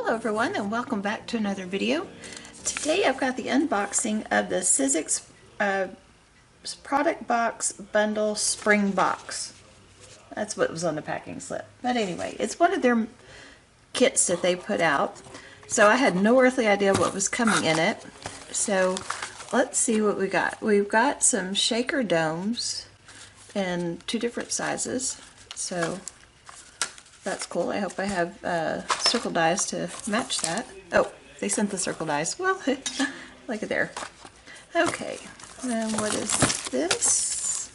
Hello everyone and welcome back to another video. Today I've got the unboxing of the Sizzix product box bundle spring box. That's what was on the packing slip. But anyway, it's one of their kits that they put out. So I had no earthly idea what was coming in it. So let's see what we got. We've got some shaker domes in two different sizes. So that's cool. I hope I have circle dies to match that. Oh, they sent the circle dies. Well, look at there. Okay, and what is this?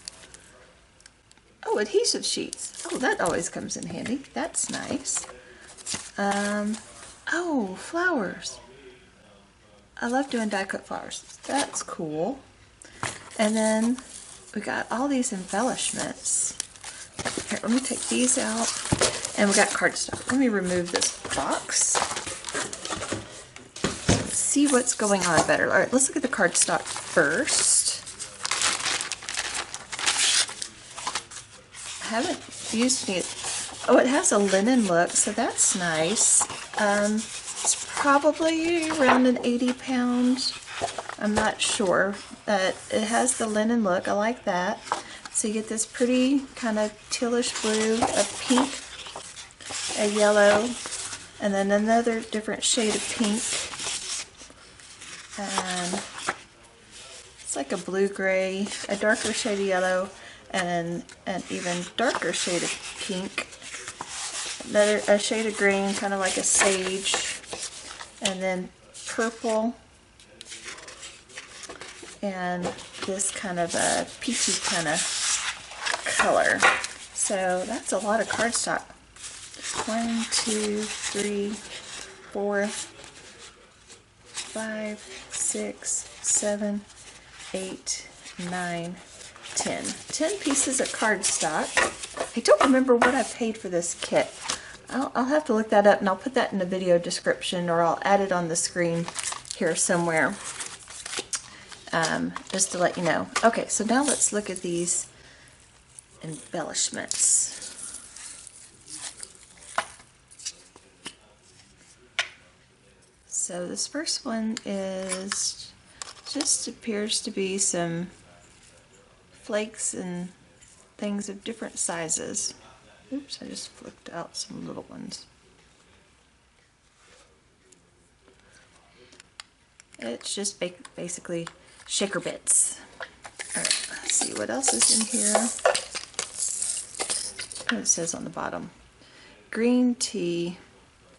Oh, adhesive sheets. Oh, that always comes in handy. That's nice. Oh, flowers. I love doing die cut flowers. That's cool. And then we got all these embellishments. Here, let me take these out. And we got cardstock. Let me remove this box. Let's see what's going on better. All right, let's look at the cardstock first. I haven't used any. Oh, it has a linen look, so that's nice. It's probably around an 80 pound. I'm not sure, but it has the linen look. I like that. So you get this pretty kind of tealish blue, a pink, a yellow, and then another different shade of pink, and it's like a blue-gray, a darker shade of yellow, and an even darker shade of pink, a shade of green, kind of like a sage, and then purple, and this kind of a peachy kind of color. So that's a lot of cardstock. 1, 2, 3, 4, 5, 6, 7, 8, 9, 10. 10 pieces of cardstock. I don't remember what I paid for this kit. I'll have to look that up, and I'll put that in the video description, or I'll add it on the screen here somewhere, just to let you know. Okay, so now let's look at these embellishments. So this first one is just appears to be some flakes and things of different sizes. Oops, I just flipped out some little ones. It's just basically shaker bits. Alright, let's see what else is in here. Oh, it says on the bottom. Green tea.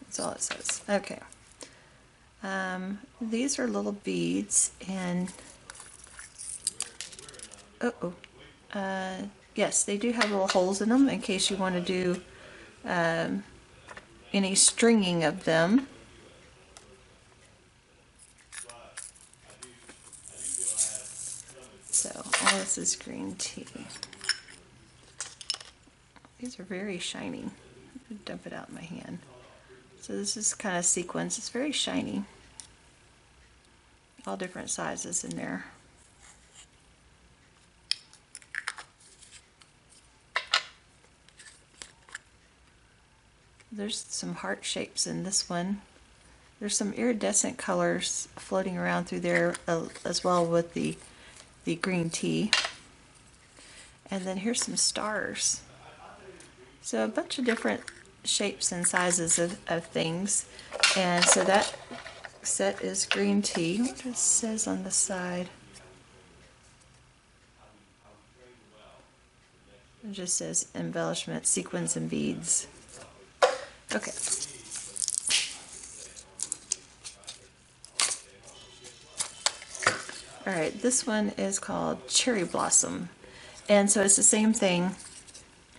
That's all it says. Okay. These are little beads, and yes, they do have little holes in them in case you want to do any stringing of them. So all this is green tea. These are very shiny. Dump it out in my hand. So this is kind of sequins. It's very shiny. All different sizes in there. There's some heart shapes in this one. There's some iridescent colors floating around through there as well with the green tea. And then here's some stars. So a bunch of different shapes and sizes of things. And so that set is green tea. What it says on the side? It just says embellishment, sequins, and beads. Okay. Alright, this one is called Cherry Blossom. And so it's the same thing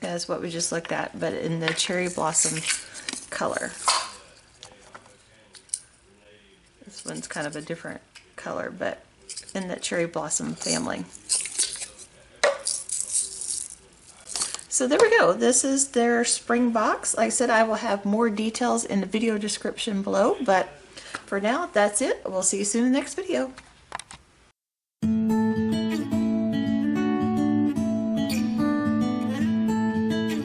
as what we just looked at, but in the cherry blossom color. This one's kind of a different color, but in the cherry blossom family. So there we go. This is their spring box. Like I said, I will have more details in the video description below, but for now, that's it. We'll see you soon in the next video.